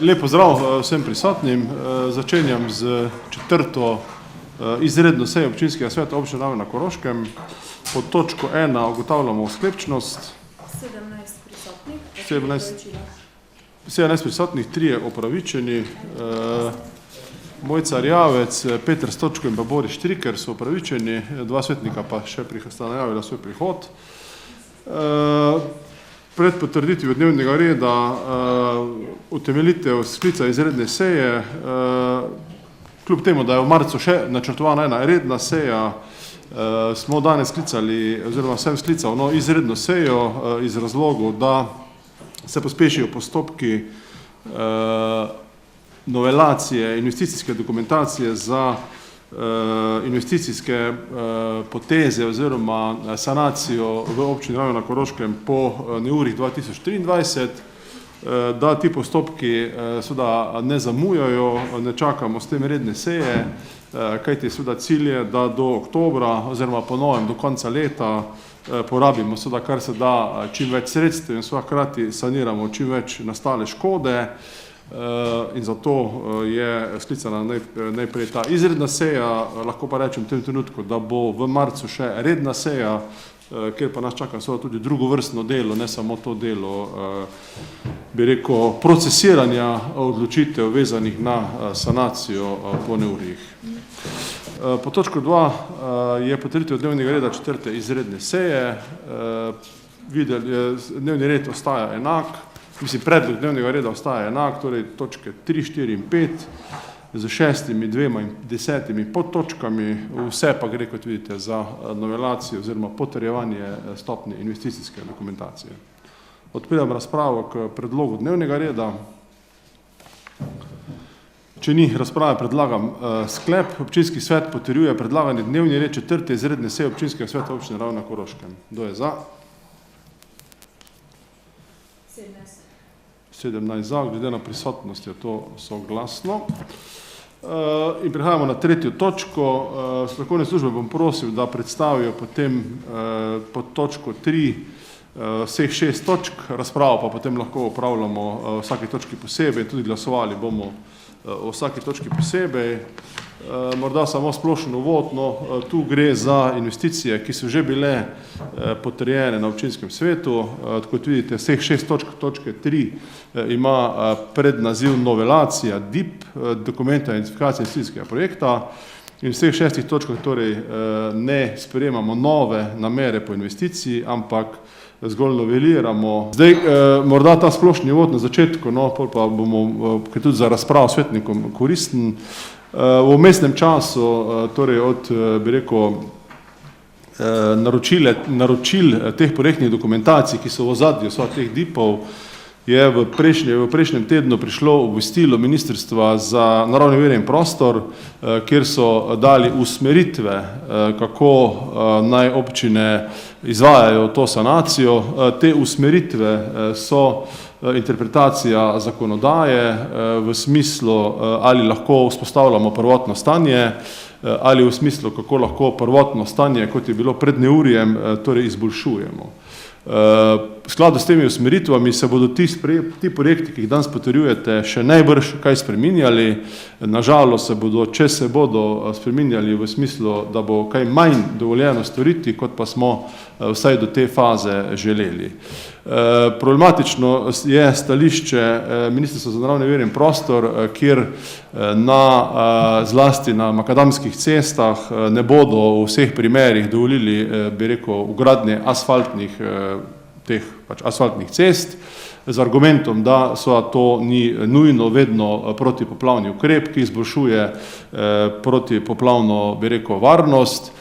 Lep pozdrav vsem prisotnim. Začenjam z četrto izredno sejo občinskega sveta občine Raven na Koroškem. Pod točko 1 ugotavljamo sklepčnost. 17 prisotnih, 3 opravičeni. Mojca Rjavec, Peter Stočko in pa Boris Štriker so opravičeni, 2 svetnika pa še sta najavila svoj prihod. Pred potrditvijo dnevnega reda utemeljitev sklica izredne seje, kljub temu, da je v marcu še načrtovana ena redna seja, smo danes sklicali, oziroma sem sklical izredno sejo iz razlogov, da se pospešijo postopki novelacije investicijske dokumentacije za investicijske poteze oziroma sanacijo v občini Raven na Koroškem po neurjih 2023, da ti postopki seveda ne zamujajo, ne čakamo s tem redne seje, kajti seveda cilj je, da do oktobra oziroma po novem do konca leta porabimo seveda kar se da čim več sredstev in seveda hkrati saniramo čim več nastale škode. In zato je sklicana najprej ta izredna seja, lahko pa rečem v tem trenutku, da bo v marcu še redna seja, kjer pa nas čaka tudi drugovrstno delo, ne samo to delo, bi rekel, procesiranja odločitev vezanih na sanacijo po neurjih. Po točko 2 je potrditev dnevnega reda četrte izredne seje. Dnevni red ostaja enak. Predlog dnevnega reda ostaja enak, torej točke 3, 4 in 5 z 6, 2 in 10 podtočkami, vse pa gre, kot vidite, za novelacijo oziroma potrjevanje stopnje investicijske dokumentacije. Odpiram razpravo k predlogu dnevnega reda. Če ni razprave, predlagam sklep. Občinski svet potrjuje predlagani dnevni red četrte izredne seje občinskega sveta občine Raven na Koroškem. Kdo je za? 17 za, glede na prisotnost je to soglasno. In prihajamo na tretjo točko. Strokovne službe bom prosil, da predstavijo potem pod točko 3 vseh 6 točk, razpravo pa potem lahko opravljamo vsaki točki posebej, tudi glasovali bomo o vsaki točki posebej. Morda samo splošen uvod, tu gre za investicije, ki so že bile potrjene na občinskem svetu. Kot vidite, vseh 6 točk, točke 3 ima prednaziv novelacija DIP, dokumenta identifikacije investicijskega projekta, in v vseh 6 točkah torej ne sprejemamo nove namere po investiciji, ampak zgolj noveliramo. Zdaj, morda ta splošni uvod na začetku, pol pa bomo, ker tudi za razpravo svetnikom koristen. V vmesnem času, torej od, bi rekel, naročil teh projektnih dokumentacij, ki so v ozadju teh DIP-ov, je v prejšnjem tednu prišlo obvestilo Ministrstva za naravne vire in prostor, kjer so dali usmeritve, kako naj občine izvajajo to sanacijo. Te usmeritve so interpretacija zakonodaje v smislu, ali lahko vzpostavljamo prvotno stanje, ali v smislu, kako lahko prvotno stanje, kot je bilo pred neurjem, torej izboljšujemo. V skladu s temi usmeritvami se bodo ti projekti, ki jih danes potrjujete, še najbrž kaj spreminjali. Nažalost se bodo, če se bodo spreminjali v smislu, da bo kaj manj dovoljeno storiti, kot pa smo vsaj do te faze želeli. Problematično je stališče Ministrstva za naravne vire in prostor, kjer zlasti na makadamskih cestah ne bodo v vseh primerih dovolili, bi rekel, vgradnje asfaltnih cest, z argumentom, da to ni nujno vedno protipoplavni ukrep, ki izboljšuje protipoplavno, bi rekel, varnost.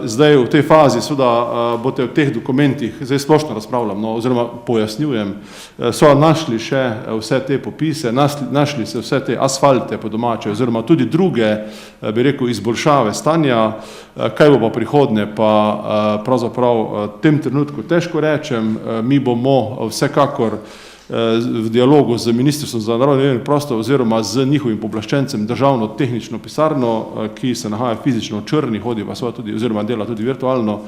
Zdaj v tej fazi seveda boste v teh dokumentih, zdaj splošno razpravljam, oziroma pojasnjujem, so našli še vse te popise, našli se vse te asfalte po domače, oziroma tudi druge, bi rekel, izboljšave stanja. Kaj bo pa prihodnje, pa pravzaprav v tem trenutku težko rečem. Mi bomo vsekakor v dialogu z Ministrstvom za naravne vire in prostor oziroma z njihovim pooblaščencem državno tehnično pisarno, ki se nahaja fizično v Črni, hodi pa tudi, oziroma dela tudi virtualno,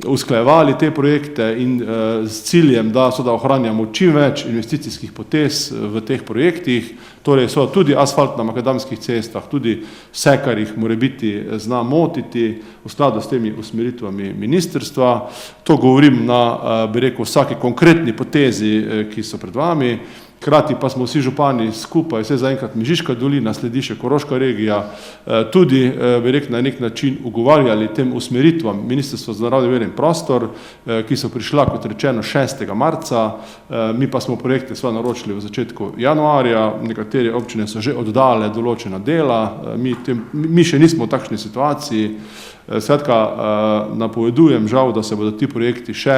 usklajevali te projekte in s ciljem, da ohranjamo čim več investicijskih potez v teh projektih, torej so tudi asfalt na makadamskih cestah, tudi vse, kar jih more biti zna motiti v skladu s temi usmeritvami ministrstva. To govorim na, bi rekel, vsaki konkretni potezi, ki so pred vami. Hkrati pa smo vsi župani skupaj, vse zaenkrat Mežiška dolina, sledi še Koroška regija, tudi, bi rekel, na nek način ugovarjali tem usmeritvam Ministrstva za naravne vire in prostor, ki so prišla, kot rečeno, 6. marca. Mi pa smo projekte sva naročili v začetku januarja, nekatere občine so že oddale določena dela, mi še nismo v takšni situaciji. Skratka, napovedujem žal, da se bodo ti projekti še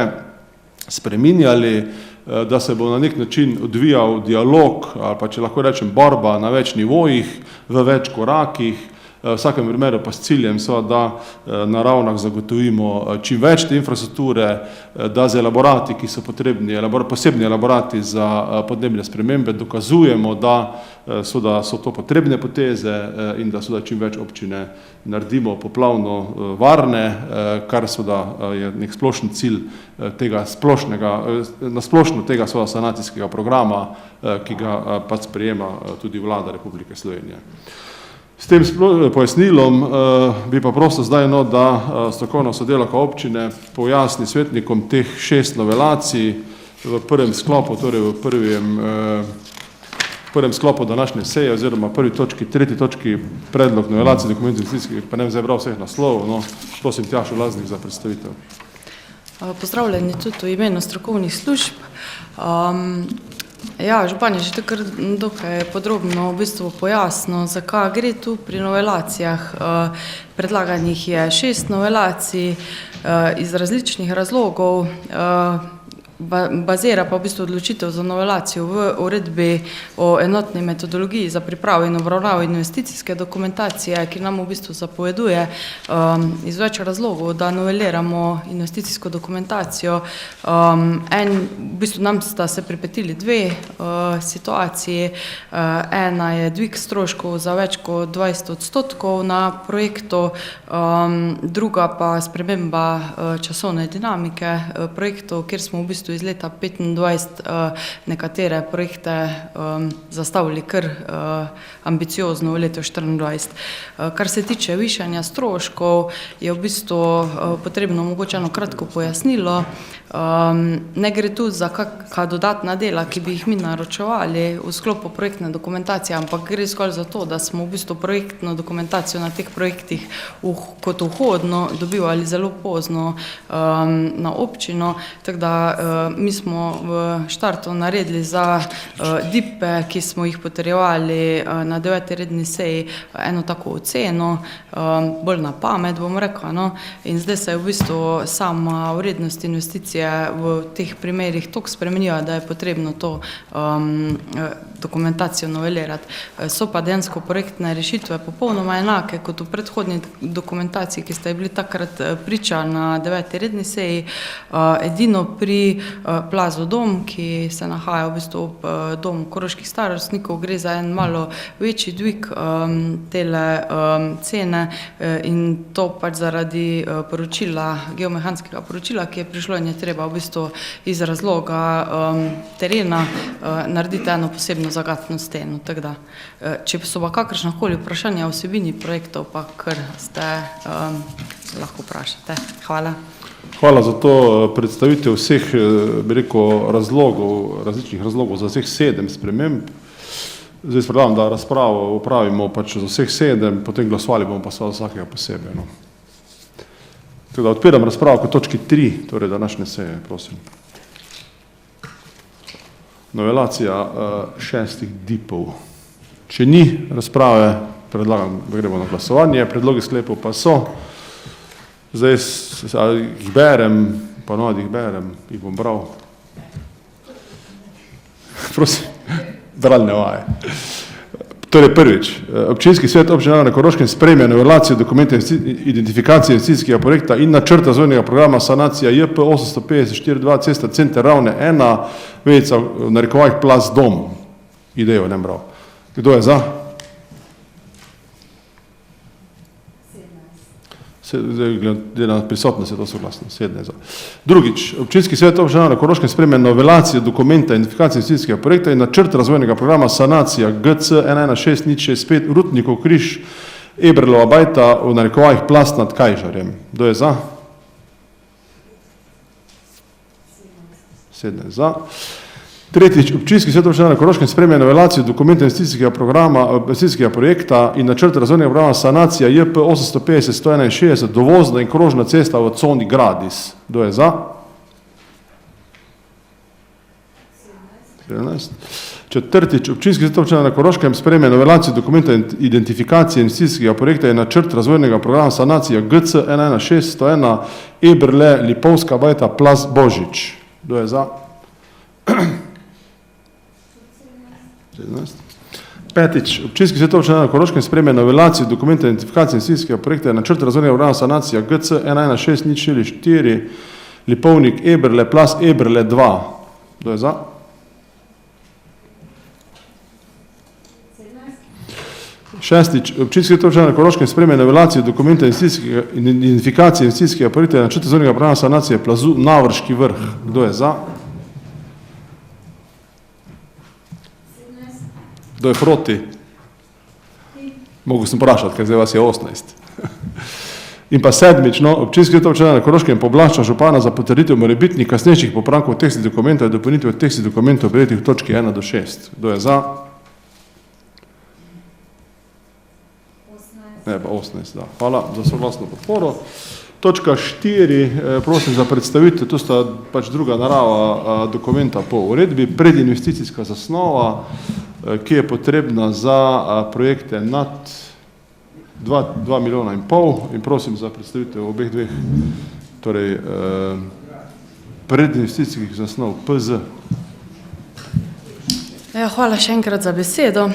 spreminjali, da se bo na nek način odvijal dialog, ali pa če lahko rečem borba na več nivojih, v več korakih, v vsakem primeru pa s ciljem, da na Ravnah zagotovimo čim več te infrastrukture, da z elaborati, ki so potrebni, posebni elaborati za podnebne spremembe, dokazujemo, da so to potrebne poteze in da čim več občine naredimo poplavno varne, kar je nek splošen cilj tega nasplošno tega sanacijskega programa, ki ga pač sprejema tudi Vlada Republike Slovenije. S tem pojasnilom bi pa prosil zdaj, da strokovna sodelavka občine pojasni svetnikom teh 6 novelacij v prvem sklopu, torej v prvem sklopu današnje seje oziroma tretji točki predlog novelacij dokumentov investicijskih, pa ne vem zdaj bral vseh naslovov, no, prosim Tjašo Laznik za predstavitev. Pozdravljeni tudi v imenu strokovnih služb. Ja, župan je že takrat dokaj podrobno v bistvu pojasnil, zakaj gre tu pri novelacijah. Predlaganih je 6 novelacij iz različnih razlogov, bazira pa v bistvu odločitev za novelacijo v uredbi o enotni metodologiji za pripravo in obravnavo investicijske dokumentacije, ki nam v bistvu zapoveduje iz več razlogov, da noveliramo investicijsko dokumentacijo. V bistvu nam sta se pripetili 2 situaciji. Ena je dvig stroškov za več kot 20% na projektu, druga pa sprememba časovne dinamike projektov, kjer smo v bistvu iz leta 2025 nekatere projekte zastavili kar ambiciozno v letu 2024. Kar se tiče višanja stroškov, je v bistvu potrebno mogoče eno kratko pojasnilo. Ne gre tu za kakšna dodatna dela, ki bi jih mi naročevali v sklopu projektne dokumentacije, ampak gre zgolj za to, da smo v bistvu projektno dokumentacijo na teh projektih kot vhodno dobivali zelo pozno na občino, tako da mi smo v štartu naredili za DIP-e, ki smo jih potrjevali na 9. redni seji, eno tako oceno, bolj na pamet, bom rekla, no, in zdaj se je v bistvu sama vrednost investicije v teh primerih toliko spremenila, da je potrebno to dokumentacijo novelirati. So pa dejansko projektne rešitve popolnoma enake kot v predhodni dokumentaciji, ki ste bili takrat priča na 9. redni seji. Edino pri Plazu Dom, ki se nahaja v bistvu ob domu koroških starostnikov, gre za en malo večji dvig tele cene in to pač zaradi geomehanskega poročila, ki je prišlo in je treba v bistvu iz razloga terena narediti eno posebno zagatno steno. Tako da, če so pa kakršnakoli vprašanja o vsebini projektov, pa kar ste lahko vprašate. Hvala. Hvala za to predstavitev vseh, bi rekel, različnih razlogov za vseh 7 sprememb. Zdaj predlagam, da razpravo opravimo pač za vseh 7, potem glasovali bomo pa vsakega posebej. No. Tako da odpiram razpravo kot točki 3, torej današnje seje, prosim. Novelacija 6 DIP-ov. Če ni razprave, predlagam, da gremo na glasovanje. Predlogi sklepov pa so. Zdaj jih berem, ponovadi jih berem, jih bom bral. Prosim, bralne vaje. Torej prvič, občinski svet občine na Koroškem sprejme novelacijo dokumenta identifikacije investicijskega projekta in načrta razvojnega programa sanacija JP 850-42 cesta Center Ravne 1, vejica v narekovajih Plaz Dom. Idejo ne bral. Kdo je za? Glede na prisotnost je to soglasno. 17 za. Drugič, občinski svet občine na Koroškem sprejme novelacijo dokumenta identifikacije investicijskega projekta in načrt razvojnega programa sanacija GC 116065 Rutnikov Križ Eberlova Bajta v narekovajih Plast nad Kajžarjem. Kdo je za? 17 za. Tretjič, občinski svet občine na Koroškem sprejme novelacijo dokumenta investicijskega projekta in načrt razvojnega programa sanacija JP 850-161 dovozna in krožna cesta v coni Gradis. Kdo je za? 17. Četrtič, občinski svet občine na Koroškem sprejme novelacijo dokumenta identifikacije investicijskega projekta in načrt razvojnega programa sanacija GC 116101 Eberle Lipovska Bajta Plaz Božič. Kdo je za? 17. Petič, občinski svet občine na Koroškem sprejme novelacijo dokumenta identifikacije investicijskega projekta in načrt razvojnega programa sanacija GC 116004 Lipovnik Eberle Plaz Eberle 2. Kdo je za? 6. Občinski svet občine na Koroškem sprejme novelacijo dokumenta identifikacije investicijskega projekta in načrt razvojnega programa sanacije plazu Navrški vrh. Kdo je za? Kdo je proti? Mogu sem vprašati, ker zdaj vas je 18. In pa 7. Občinski svet občine na Koroškem pooblašča župana za potrditev morebitnih kasnejših popravkov tekstnih dokumentov in dopolnitev tekstnih dokumentov prejetih v točki 1 do 6. Kdo je za? Ne, pa 18, da. Hvala za soglasno podporo. Točka 4, prosim za predstavitev, to sta pač druga narava dokumenta po uredbi, predinvesticijska zasnova, ki je potrebna za projekte nad 2,5 milijona in prosim za predstavitev obeh dveh, torej predinvesticijskih zasnov PZ. Ja, hvala še enkrat za besedo.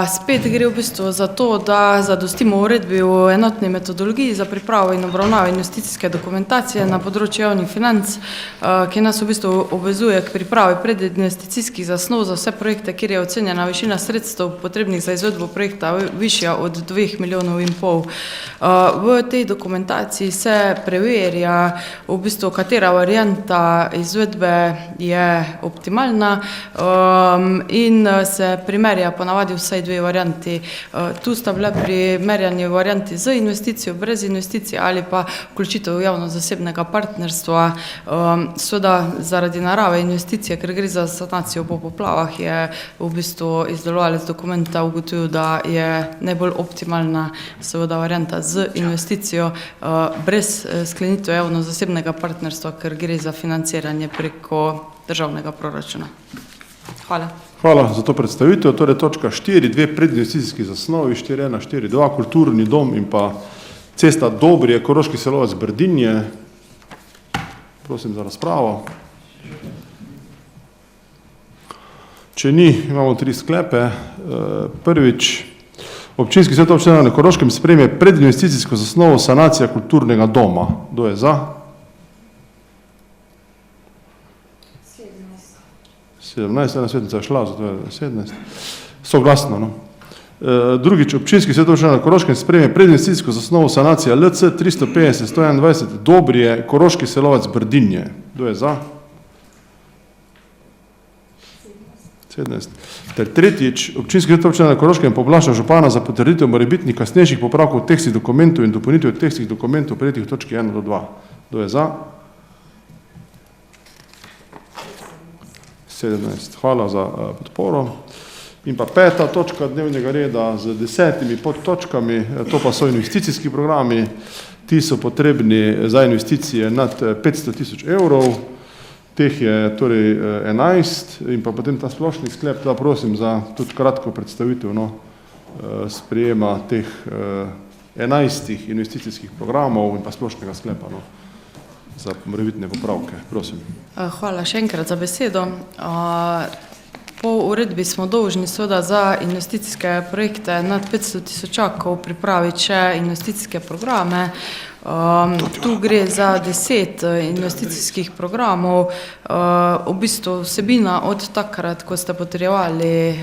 Spet gre v bistvu za to, da zadostimo uredbi o enotni metodologiji za pripravo in obravnavo investicijske dokumentacije na področju javnih financ, ki nas v bistvu obvezuje k pripravi predinvesticijskih zasnov za vse projekte, kjer je ocenjena višina sredstev potrebnih za izvedbo projekta višja od 2,5 milijonov. V tej dokumentaciji se preverja v bistvu, katera varianta izvedbe je optimalna, in se primerja ponavadi vsaj dve varianti. Tu sta bile primerjanje varianti z investicijo, brez investicije ali pa vključitev javno-zasebnega partnerstva. Seveda zaradi narave investicije, ker gre za sanacijo po poplavah, je v bistvu izdelovalec dokumenta ugotovil, da je najbolj optimalna seveda varianta z investicijo, brez sklenitve javno-zasebnega partnerstva, ker gre za financiranje preko državnega proračuna. Hvala. Hvala za to predstavitev. Torej točka 4, dve predinvesticijski zasnovi, 4.1, 4.2, kulturni dom in pa cesta Dobrije, Koroški Selovac Brdinje. Prosim za razpravo. Če ni, imamo 3 sklepe. Prvič, občinski svet občine na Koroškem sprejme predinvesticijsko zasnovo sanacija kulturnega doma. Kdo je za? 17, ena svetnica je šla, zato je 17. Soglasno, no. Drugič, občinski svet občine na Koroškem sprejme predinvesticijsko zasnovo sanacija LC 350-121 Dobrije, Koroški Selovac Brdinje. Kdo je za? 17. Ter tretjič, občinski svet občine na Koroškem pooblašča župana za potrditev morebitnih kasnejših popravkov tekstnih dokumentov in dopolnitev tekstnih dokumentov prejetih v točki 1 do 2. Kdo je za? 17. Hvala za podporo. In pa 5. točka dnevnega reda z 10 podtočkami, to pa so investicijski programi. Ti so potrebni za investicije nad 500 000 evrov. Teh je torej 11 in pa potem ta splošni sklep, da prosim za tudi kratko predstavitev sprejema teh 11 investicijskih programov in pa splošnega sklepa za morebitne popravke. Prosim. Hvala še enkrat za besedo. Po uredbi smo dolžni seveda za investicijske projekte nad 500 tisočakov pripraviti še investicijske programe. Tu gre za 10 investicijskih programov. V bistvu vsebina od takrat, ko ste potrjevali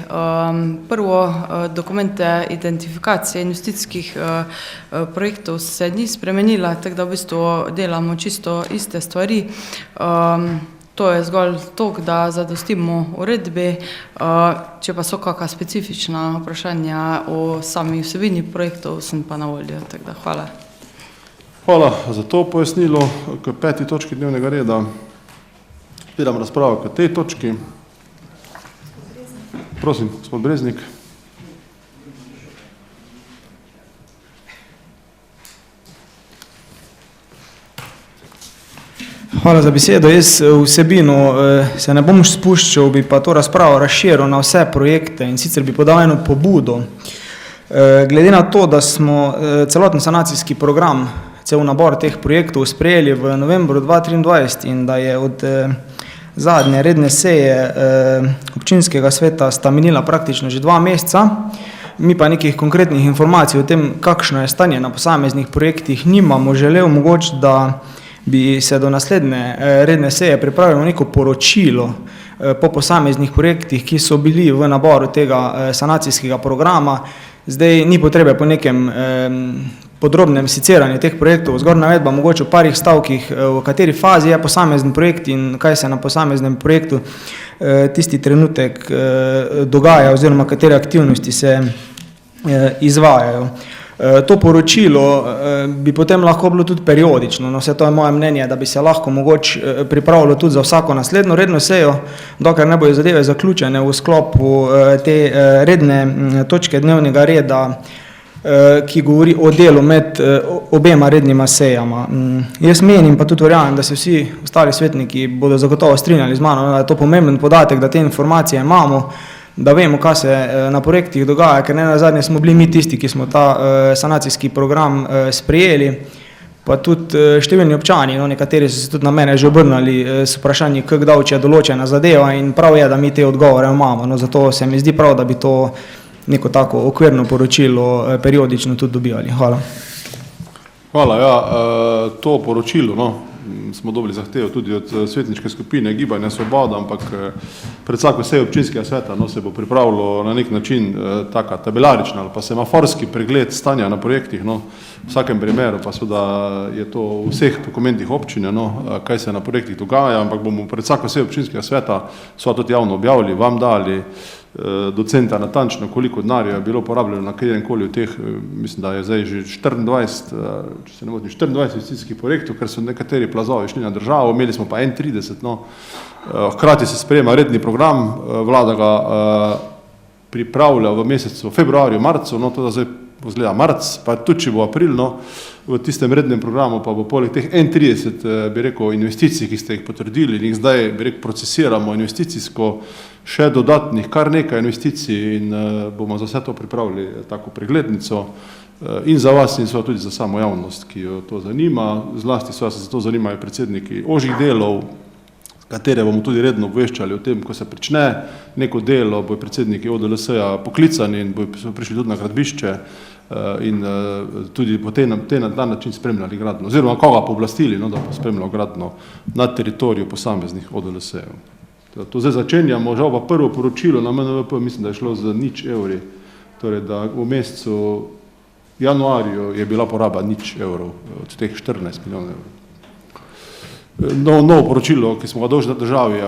prvo dokumente identifikacije investicijskih projektov, se ni spremenila, tako da v bistvu delamo čisto iste stvari. To je zgolj toliko, da zadostimo uredbi, če pa so kakšna specifična vprašanja o sami vsebini projektov, sem pa na voljo, tako da hvala. Hvala za to pojasnilo k 5. točki dnevnega reda. Odpiram razpravo k tej točki. Prosim, gospod Breznik. Hvala za besedo. Jaz vsebino se ne bom spuščal, bi pa to razpravo razširil na vse projekte in sicer bi podal eno pobudo. Glede na to, da smo celoten sanacijski program, cel nabor teh projektov sprejeli v novembru 2023 in da je od zadnje redne seje občinskega sveta sta minila praktično že 2 meseca, mi pa nekih konkretnih informacij o tem, kakšno je stanje na posameznih projektih nimamo, želel mogoče, da bi se do naslednje redne seje pripravilo neko poročilo po posameznih projektih, ki so bili v naboru tega sanacijskega programa. Zdaj ni potrebe po nekem podrobnem siciranju teh projektov, zgor navedba mogoče v parih stavkih, v kateri fazi je posamezen projekt in kaj se na posameznem projektu tisti trenutek dogaja oziroma katere aktivnosti se izvajajo. To poročilo bi potem lahko bilo tudi periodično, no vse to je moje mnenje, da bi se lahko mogoče pripravilo tudi za vsako naslednjo redno sejo, dokler ne bojo zadeve zaključene v sklopu te redne točke dnevnega reda, ki govori o delu med obema rednima sejama. Jaz menim, pa tudi verjamem, da se vsi ostali svetniki bodo zagotovo strinjali z mano, da je to pomemben podatek, da te informacije imamo, da vemo, kaj se na projektih dogaja, ker ne nazadnje smo bili mi tisti, ki smo ta sanacijski program sprejeli, pa tudi številni občani, no, nekateri so se tudi na mene že obrnali s vprašanji, kako davče je določena zadeva in prav je, da mi te odgovore imamo, no, zato se mi zdi prav, da bi to neko tako okvirno poročilo periodično tudi dobivali. Hvala. Hvala, ja, to poročilo, no, smo dobili zahtevo tudi od svetniške skupine Gibanja Svoboda, ampak pred vsako sejo občinskega sveta, no, se bo pripravilo na nek način taka tabelarična ali pa semaforski pregled stanja na projektih, no, v vsakem primeru pa seveda je to v vseh dokumentih občine, no, kaj se na projektih dogaja, ampak bomo pred vsako sejo občinskega sveta sva tudi javno objavili, vam dali docenta natančno, koliko denarja je bilo porabljeno na katerenkoli od teh, mislim, da je zdaj že 24, če se ne motim, 24 investicijskih projektov, ker so nekateri plazovi šli na državo, imeli smo pa 31, no, hkrati se sprejema redni program, vlada ga pripravlja v mesecu februarju, marcu, no, to da zdaj vzgleda marc, pa tudi če bo april, no, v tistem rednem programu pa bo poleg teh 31, bi rekel, investicij, ki ste jih potrdili in jih zdaj, bi rekel, procesiramo investicijsko, še dodatnih kar nekaj investicij in bomo za vse to pripravili tako preglednico in za vas in tudi za samo javnost, ki jo to zanima. Zlasti se za to zanimajo predsedniki ožjih delov, katere bomo tudi redno obveščali o tem, ko se prične neko delo, bojo predsedniki ODLS-ja poklicani in bojo prišli tudi na gradbišče in tudi po ta način spremljali gradno, oziroma koga pooblastili, no, da bo spremljal gradno na teritoriju posameznih ODLS-jev. To zdaj začenjamo, žal pa prvo poročilo na MNVP, mislim, da je šlo za 0 evri, torej da v mesecu januarju je bila poraba 0 evrov od teh 14 milijonov evrov. Novo poročilo, ki smo ga dolžni državi, je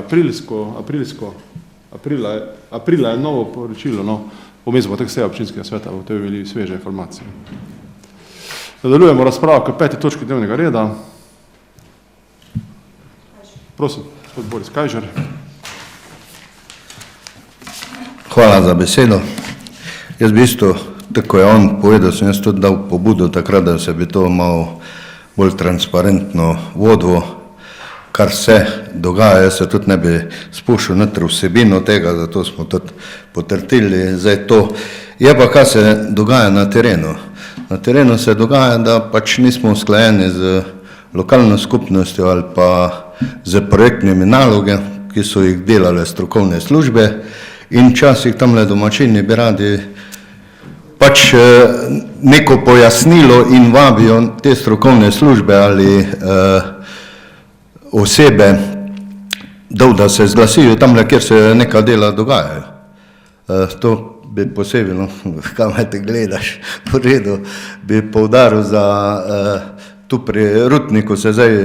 aprila je novo poročilo, no, vmes bo teh seja občinskega sveta, bo te imeli sveže informacije. Nadaljujemo razpravo k 5. točki dnevnega reda. Prosim, gospod Boris Kajžar. Hvala za besedo. Jaz bi isto, tako je on povedal, sem jaz tudi dal pobudo takrat, da se bi to malo bolj transparentno vodilo, kar se dogaja. Jaz se tudi ne bi spuščal notri vsebino tega, zato smo tudi potrdili zdaj to. Je pa, kaj se dogaja na terenu. Na terenu se dogaja, da pač nismo usklajeni z lokalno skupnostjo ali pa z projektnimi naloge, ki so jih delale strokovne službe in včasih tamle domačini bi radi pač neko pojasnilo in vabijo te strokovne službe ali osebe, da se zglasijo tamle, kjer se neka dela dogajajo. To bi posebej, no, kaj te gledaš, po redu, bi poudaril za tu pri Rutniku se zdaj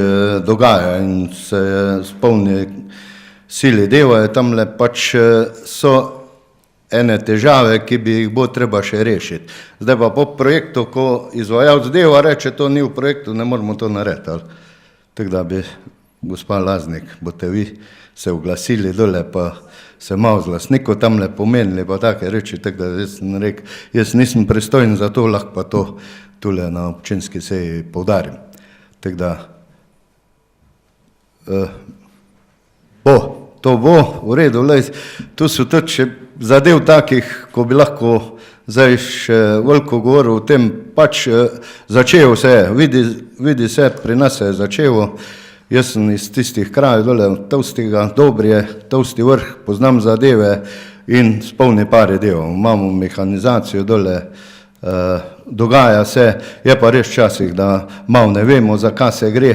dogaja in se spolni sili devajo, tamle pač so ene težave, ki bi jih bo treba še rešiti. Zdaj pa po projektu, ko izvajalec deva reče, to ni v projektu, ne moramo to narediti. Tako da bi, gospa Laznik, boste vi se oglasili dole, pa se malo z lastnikom tamle pomenili, pa take reči, tako da jaz nisem pristojen za to, lahko pa to tule na občinski seji poudarim. Tako da to bo v redu, tu so tudi še zadev takih, ko bi lahko zdaj še veliko govoril o tem, pač začelo se je, vidi se, pri nas se je začelo. Jaz sem iz tistih krajev dole, Tolstega, Dobrje, Tolsti vrh, poznam zadeve in spolni pare delov. Imamo mehanizacijo dole, dogaja se, je pa res včasih, da malo ne vemo, za kaj se gre,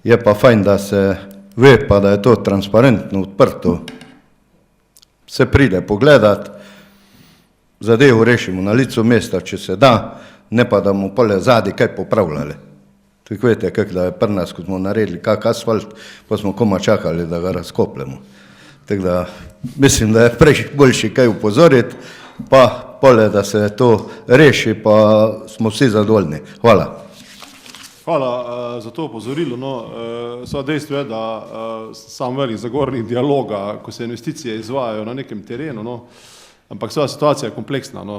je pa fajn, da se ve, pa da je to transparentno, odprto. Se pride pogledat, zadevo rešimo na licu mesta, če se da, ne pa da mu pole zadnji kaj popravljali. Tako veste, kako da je pri nas, ko smo naredili kak asfalt, pa smo koma čakali, da ga razkopljemo. Tako da mislim, da je prej boljši kaj upozoriti, pa pole, da se to reši, pa smo vsi zadovoljni. Hvala. Hvala za to opozorilo. No, dejstvo je, da sam velik zagovornik dialoga, ko se investicije izvajajo na nekem terenu, no, ampak situacija je kompleksna. No.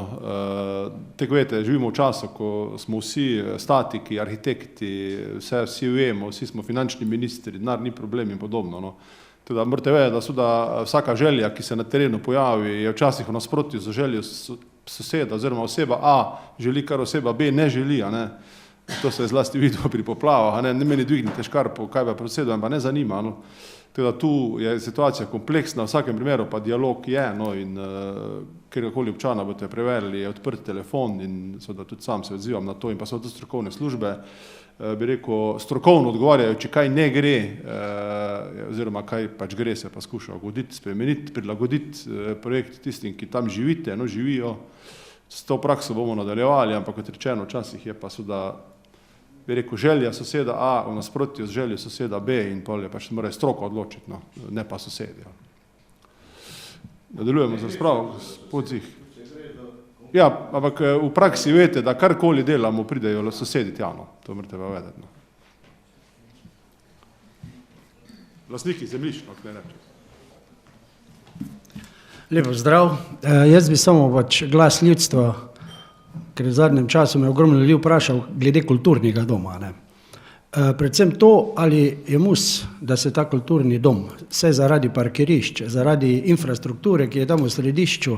Tako veste, živimo v času, ko smo vsi statiki, arhitekti, vsi vemo, vsi smo finančni ministri, denar ni problem in podobno. No. Teda morate vedeti, da vsaka želja, ki se na terenu pojavi, je včasih v nasprotju z željo soseda oziroma oseba A želi, kar oseba B ne želi. A ne. To se je zlasti videlo pri poplavah, ne meni dvignite škarpo, kaj pa sosedom, pa ne zanima. No. Teda tu je situacija kompleksna, v vsakem primeru pa dialog je, no, in kjerkoli občana boste preverili, je odprt telefon in seveda tudi sam se odzivam na to in pa so tudi strokovne službe, bi rekel, strokovno odgovarjajo, če kaj ne gre, oziroma kaj pač gre, se pa skuša ugoditi, spremeniti, prilagoditi projekt tistim, ki tam živite, no, živijo. S to prakso bomo nadaljevali, ampak kot rečeno, včasih je pa seveda, bi rekel, želja soseda A v nasprotju z željo soseda B in pol je pač mora stroko odločiti, no, ne pa sosedi. Nadaljujemo z razpravo, gospod Zih. Ja, ampak v praksi veste, da karkoli delamo, pridejo sosedi tja, no, to morate pa vedeti. No. Lastniki zemljišč, no, kaj reče. Lepo zdrav. Jaz bi samo pač glas ljudstva, ker v zadnjem času me ogromno ljudi vprašal glede kulturnega doma. Ne. Predvsem to, ali je mus, da se ta kulturni dom, vse zaradi parkirišč, zaradi infrastrukture, ki je tam v središču,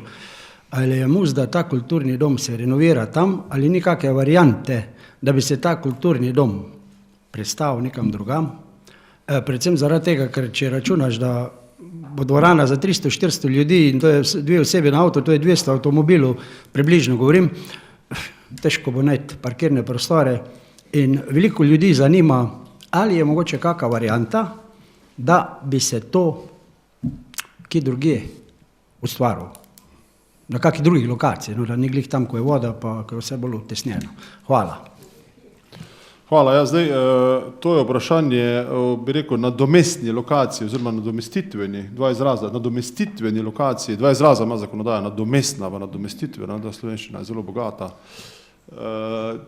ali je mus, da ta kulturni dom se renovira tam, ali ni kakšne variante, da bi se ta kulturni dom prestavil nekam drugam. Predvsem zaradi tega, ker če računaš, da bo dvorana za 300-400 ljudi in to je 2 osebi na avto, to je 200 avtomobilov, približno govorim, težko bo najti parkirne prostore in veliko ljudi zanima, ali je mogoče kakšna varianta, da bi se to kje drugje ustvarilo, na kakšni drugih lokacij, no, da ni glih tam, ko je voda, pa ko je vse bolj utesnjeno. Hvala. Hvala. Ja, zdaj, to je vprašanje, bi rekel, nadomestni lokaciji oziroma nadomestitveni, dva izraza, nadomestitveni lokaciji, dva izraza ima zakonodaja, nadomestna pa nadomestitvena, da slovenščina je zelo bogata.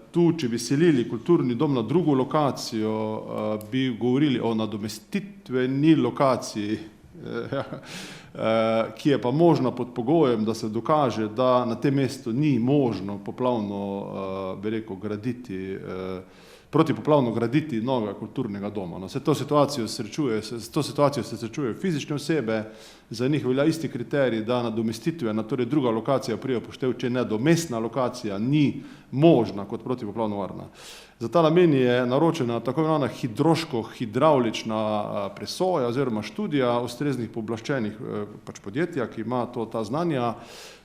Tu, če bi selili kulturni dom na drugo lokacijo, bi govorili o nadomestitveni lokaciji, ki je pa možna pod pogojem, da se dokaže, da na tem mestu ni možno poplavno, bi rekel, protipoplavno graditi novega kulturnega doma. No, to situacijo se srečujejo fizične osebe, za njih velja isti kriterij, da nadomestitvena, torej druga lokacija prije upoštev, če nadomestna lokacija ni možna kot protipoplavno varna. Za ta namen je naročena tako imenovana hidroško-hidravlična presoja oziroma študija ustreznih pooblaščenih pač podjetja, ki ima ta znanja.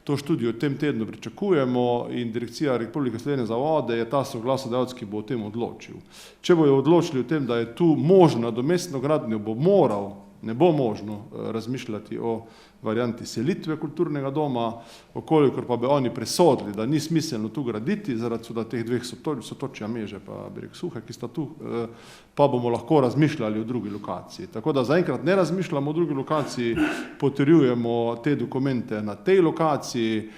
To študijo v tem tednu pričakujemo in Direkcija Republike Slovenije za vode je ta soglasodajalec, ki bo o tem odločil. Če bojo odločili o tem, da je tu možno nadomestno gradnjo, bo moral, ne bo možno razmišljati o varianti selitve kulturnega doma, okolikor pa bi oni presodili, da ni smiselno tu graditi, zaradi teh dveh sotočja Meže pa Breg Suhe, ki sta tu, pa bomo lahko razmišljali o drugi lokaciji. Tako da zaenkrat ne razmišljamo o drugi lokaciji, potrjujemo te dokumente na tej lokaciji,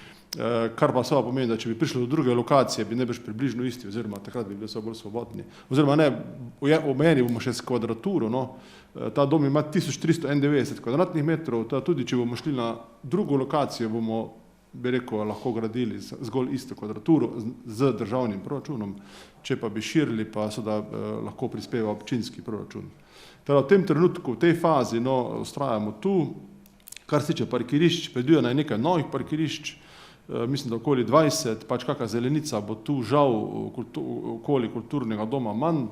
kar pa seveda pomeni, da če bi prišli do druge lokacije, bi najbrž približno isti, oziroma takrat bi bili bolj svobodni. Oziroma ne, omejeni bomo še s kvadraturo, no. Ta dom ima 1391 kvadratnih metrov, tudi če bomo šli na drugo lokacijo, bomo, bi rekel, lahko gradili zgolj isto kvadraturo z državnim proračunom, če pa bi širili, pa seveda lahko prispeva občinski proračun. Teda v tem trenutku, v tej fazi, no, ustrajamo tu, kar se tiče parkirišč, predvideno je nekaj novih parkirišč, mislim, da okoli 20, pač kakšna zelenica bo tu žal okoli kulturnega doma manj.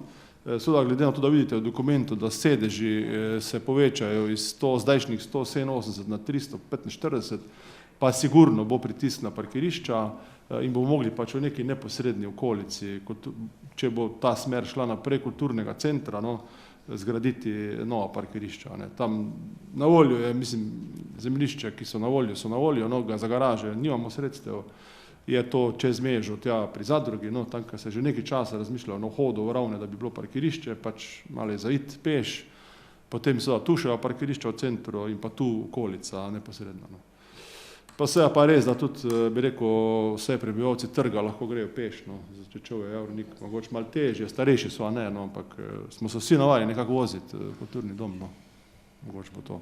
Seveda glede na to, da vidite v dokumentu, da sedeži se povečajo iz zdajšnjih 187 na 345, pa sigurno bo pritisk na parkirišča in bomo mogli pač v neki neposredni okolici, če bo ta smer šla naprej kulturnega centra, no, zgraditi nova parkirišča. Ne. Tam na voljo je, mislim, zemljišče, ki so na voljo, no, za garaže nimamo sredstev, je to čez Mežo, tja pri Zadrugi, no, tam, ko se že nekaj časa razmišljajo na vhodu v Ravne, da bi bilo parkirišče, pač malo je za iti peš, potem so tu še parkirišča v centru in pa tu okolica neposredno. No. Pa se je pa res, da tudi, bi rekel, vse prebivalci trga lahko grejo peš, no, če je Javornik mogoče malo težje, starejši so, ne, no, ampak smo se vsi navajeni nekako voziti kulturni dom, no, mogoče bo to.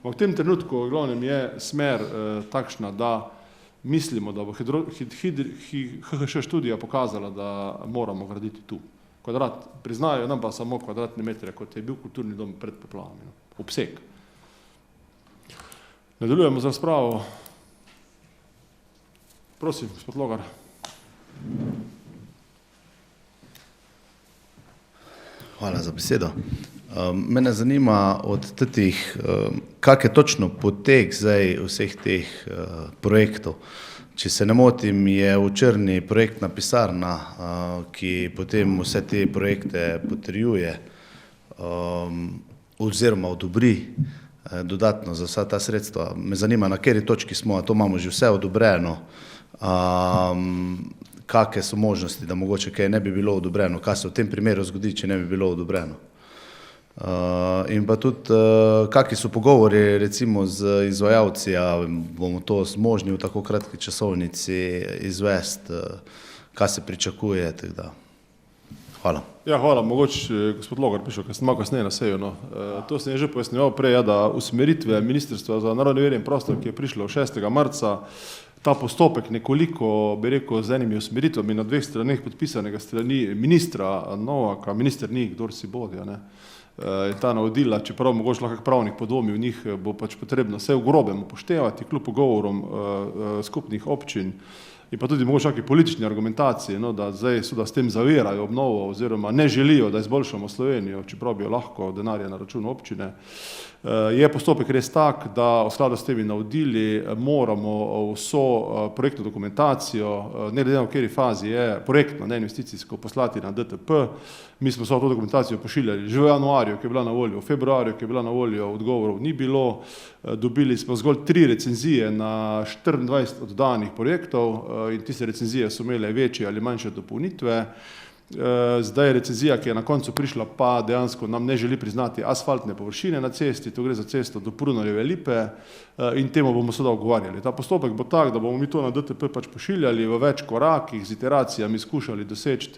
V tem trenutku, v glavnem, je smer takšna, da mislimo, da bo HHŠ študija pokazala, da moramo graditi tu. Kvadrat, priznajo nam pa samo kvadratne metre, kot je bil kulturni dom pred poplavami, no, obseg. Nadaljujemo z razpravo. Prosim, gospod Logar. Hvala za besedo. Mene zanima od teh, kak je točno potek zdaj vseh teh projektov. Če se ne motim, je v Črni projektna pisarna, ki potem vse te projekte potrjuje oziroma odobri dodatno za vsa ta sredstva. Me zanima, na kateri točki smo, a to imamo že vse odobreno, kakšne so možnosti, da mogoče kaj ne bi bilo odobreno, kaj se v tem primeru zgodi, če ne bi bilo odobreno. In pa tudi, kakšni so pogovori recimo z izvajalci, a bomo to zmožni v tako kratki časovnici izvesti, kaj se pričakuje, tako da. Hvala. Ja, hvala. Mogoče gospod Logar prišel, ker sem malo kasneje na sejo. No. To sem že pojasnjeval prej, da usmeritve Ministrstva za naravne vire in prostor, ki je prišlo 6. marca, ta postopek nekoliko, bi rekel, z enimi usmeritvami na dveh straneh podpisanega strani ministra Novaka, minister ni, kdor si bodja, ne. In ta navodila, čeprav mogoče lahko pravnih podvomi v njih, bo pač potrebno vse v grobem upoštevati, kljub pogovorom skupnih občin in pa tudi mogoče kakšne politične argumentacije, no, da zdaj s tem zavirajo obnovo oziroma ne želijo, da izboljšamo Slovenijo, čeprav bi jo lahko denarja na račun občine. Je postopek res tak, da v skladu s temi navodili moramo vso projektno dokumentacijo, ne glede na v kateri fazi je, projektno, ne investicijsko, poslati na DTP. Mi smo vso to dokumentacijo pošiljali že v januarju, ki je bila na voljo, v februarju, ki je bila na voljo, odgovorov ni bilo. Dobili smo zgolj 3 recenzije na 24 oddanih projektov in tiste recenzije so imele večje ali manjše dopolnitve. Zdaj recenzija, ki je na koncu prišla, pa dejansko nam ne želi priznati asfaltne površine na cesti, to gre za cesto do Prunarjeve lipe in temu bomo seveda odgovarjali. Ta postopek bo tak, da bomo mi to na DTP pač pošiljali v več korakih, z iteracijami skušali doseči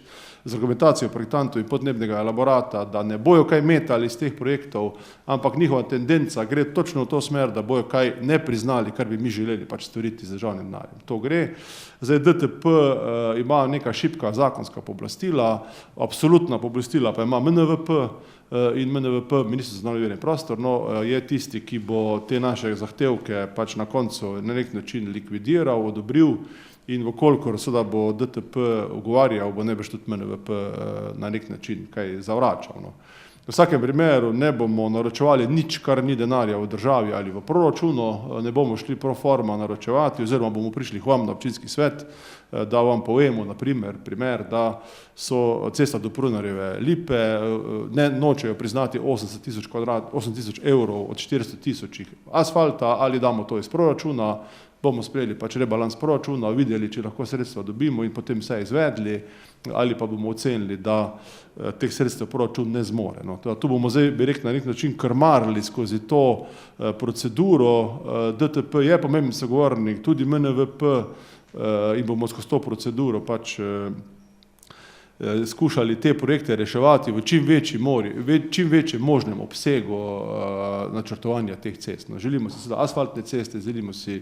z argumentacijo projektantov in podnebnega elaborata, da ne bojo kaj metali iz teh projektov, ampak njihova tendenca gre točno v to smer, da bojo kaj ne priznali, kar bi mi želeli pač storiti z državnim denarjem. To gre. Zdaj DTP ima neka šibka zakonska pooblastila, absolutna pooblastila pa ima MNVP in MNVP, Ministrstvo za naravne vire in prostor, je tisti, ki bo te naše zahtevke pač na koncu na nek način likvidiral, odobril in vkolikor seveda bo DTP ugovarjal, bo najbrž tudi MNVP na nek način kaj zavračal. V vsakem primeru ne bomo naročevali nič, kar ni denarja v državi ali v proračunu, ne bomo šli pro forma naročevati, oziroma bomo prišli k vam na občinski svet, da vam povemo, primer, da so cesta do Prunarjeve Lipe, ne nočejo priznati 8.000 evrov od 400.000 asfalta, ali damo to iz proračuna, bomo sprejeli pač rebalans proračuna, videli, če lahko sredstva dobimo in potem vse izvedli, ali pa bomo ocenili, da teh sredstev proračun ne zmore. Tu bomo zdaj, bi rekel, na nek način krmarili skozi to proceduro. DTP je pomemben sogovornik, tudi MNVP, in bomo skozi to proceduro pač skušali te projekte reševati v čim večjem možnem obsegu načrtovanja teh cest. Želimo si seveda asfaltne ceste, želimo si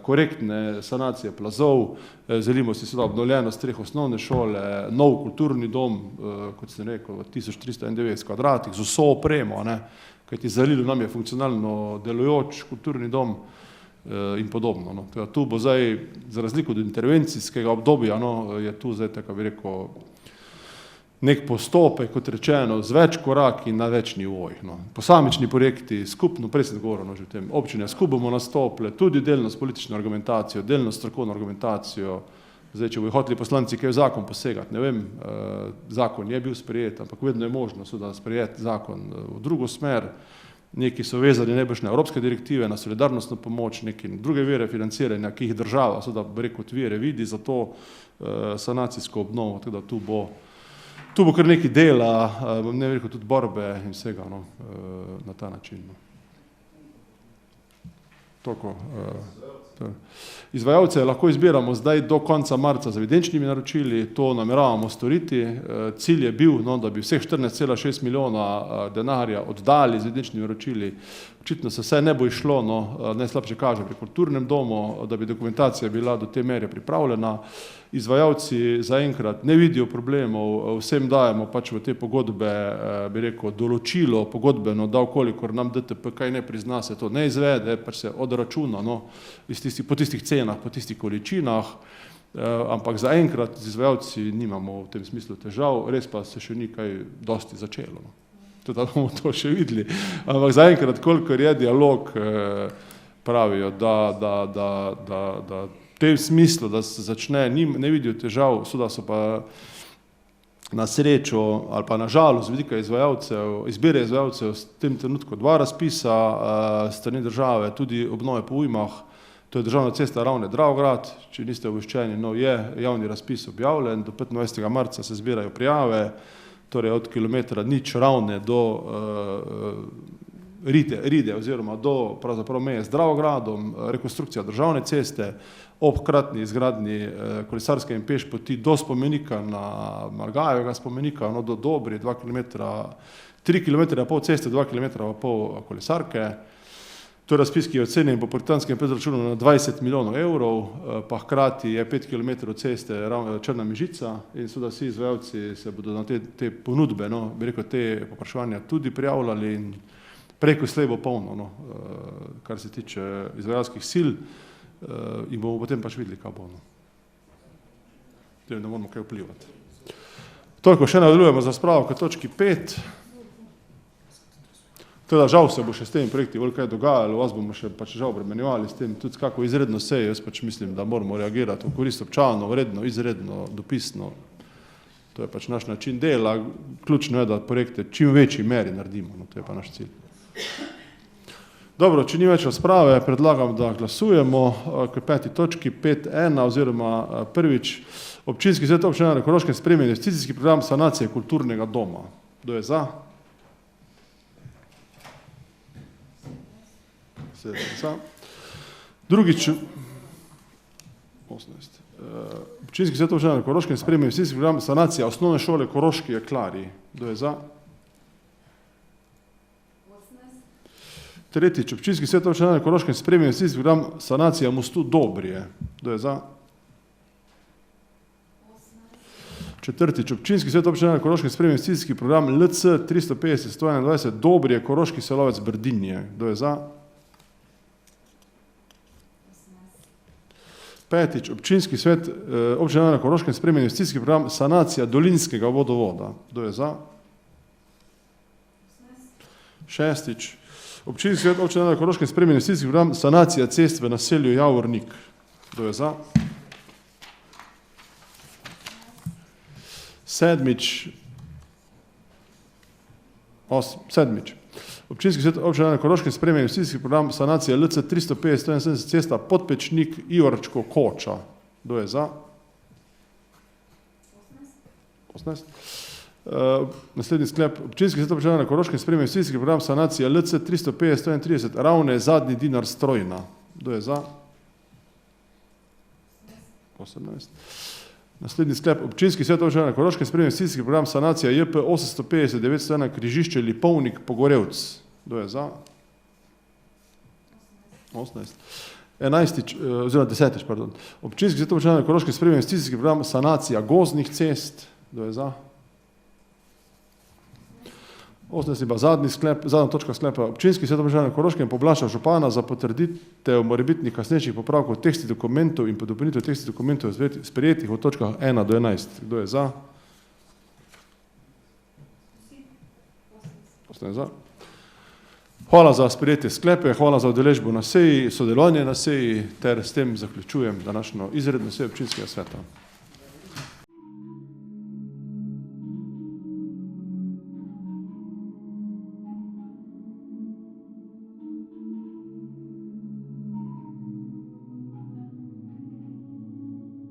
korektne sanacije plazov, želimo si seveda obnovljenost 3 osnovne šole, nov kulturni dom, kot sem rekel, 1391 kvadratih, z vso opremo, kajti Zalilu nam je funkcionalno delujoč kulturni dom in podobno. Tu bo zdaj, za razliko od intervencijskega obdobja, je tu zdaj, tako bi rekel, nek postopek, kot rečeno, z več koraki in na več nivojih. Posamični projekti, skupno, prej sem govoril že o tem, občine skupaj bomo nastopile, tudi delno s politično argumentacijo, delno s strokovno argumentacijo. Zdaj, če bojo hoteli poslanci kaj v zakon posegati, ne vem, zakon je bil sprejet, ampak vedno je možno sprejeti zakon v drugo smer. Neki so vezani najbrž na evropske direktive, na solidarnostno pomoč, neki druge vire financiranja, ki jih država, seveda bi rekel, vire vidi za to sanacijsko obnovo, tako da tu bo kar nekaj dela, ne rekel tudi borbe in vsega na ta način. Toliko. Izvajalce lahko izbiramo zdaj do konca marca z evidenčnimi naročili, to nameravamo storiti. Cilj je bil, da bi vseh 14,6 milijona denarja oddali z evidenčnimi naročili. Očitno se vse ne bo išlo, najslabše kaže pri kulturnem domu, da bi dokumentacija bila do te mere pripravljena. Izvajalci zaenkrat ne vidijo problemov, vsem dajemo pač v te pogodbe, bi rekel, določilo pogodbeno, da okolikor nam DTP kaj ne prizna, se to ne izvede, pač se odračuna po tistih cenah, po tistih količinah, ampak zaenkrat z izvajalci nimamo v tem smislu težav, res pa se še ni kaj dosti začelo. Tudi bomo to še videli, ampak zaenkrat, kolikor je dialog, pravijo, da v tem smislu, da se začne, ne vidijo težav, seveda so pa na srečo ali pa na žalost z vidika izvajalcev, izbire izvajalcev v tem trenutku 2 razpisa strani države, tudi obnove po ujmah, to je državna cesta Ravne-Dravograd, če niste obveščeni, je javni razpis objavljen, do 25. marca se zbirajo prijave, torej od kilometra nič Ravne do Ride oziroma do pravzaprav meje z Dravogradom, rekonstrukcija državne ceste, ob hkratni izgradnji kolesarske in peš poti do spomenika na Margajevega spomenika, do Dobri, 2 km, 3 km pol ceste, 2 km pol kolesarke. To je razpis, ki je ocenjen po projektantskem predračunu na 20 milijonov evrov, pa hkrati je 5 km ceste Črna Mežica in seveda vsi izvajalci se bodo na te ponudbe, bi rekel, te popraševanja tudi prijavljali in preko slej bo polno, kar se tiče izvajalskih sil, in bomo potem pač videli, kaj bo. Ne moramo kaj vplivati. Toliko še nadaljujemo za spravo k točki 5. Teda žal se bo še s temi projekti bolj kaj dogajalo, vas bomo še pač žal obremenjevali s tem, tudi kako izredno sejo, jaz pač mislim, da moramo reagirati v korist občanov, redno, izredno, dopisno. To je pač naš način dela, ključno je, da projekte čim večji meri naredimo, to je pa naš cilj. Dobro, če ni več razprave, predlagam, da glasujemo k 5. točki 5.1 oziroma prvič. Občinski svet občine na Koroškem sprejme investicijski program sanacije kulturnega doma. Kdo je za? Drugič, 18. Občinski svet občine na Koroškem sprejme investicijski program sanacije osnovne šole Koroški Jeklarji. Kdo je za? Tretjič, občinski svet občine na Koroškem sprejme investicijski program sanacija mostu Dobrije. Kdo je za? Četrtič, občinski svet občine na Koroškem sprejme investicijski program LC 350-121 Dobrje, Koroški Selovec, Brdinje. Kdo je za? Petič, občinski svet občine na Koroškem sprejme investicijski program Sanacija dolinskega vodovoda. Kdo je za? Šestič, občinski svet občine na Koroškem sprejme investicijski program Sanacija cest v naselju Javornik. Kdo je za? Sedmič, občinski svet občine na Koroškem sprejme investicijski program Sanacija LC 350-171 cesta Podpečnik Ivarčko Koča. Kdo je za? 18. Naslednji sklep, občinski svet občine na Koroškem sprejme investicijski program Sanacija LC 350-131 Ravne Zadnji Dinar Strojna. Kdo je za? 18. Naslednji sklep, občinski svet občine na Koroškem sprejme investicijski program Sanacija JP 850-901 Križišče Lipovnik Pogorevc. Kdo je za? 18. 10. Občinski svet občine na Koroškem sprejme investicijski program Sanacija gozdnih cest. Kdo je za? 18. pa zadnja točka sklepa. Občinski svet občine na Koroškem pooblašča župana za potrditev morebitnih kasnejših popravkov tekstnih dokumentov in dopolnitev tekstnih dokumentov sprejetih od točkah 1 do 11. Kdo je za? Za. Hvala za sprejetje sklepe, hvala za udeležbo na seji, sodelovanje na seji ter s tem zaključujem današnjo izredno sejo občinskega sveta.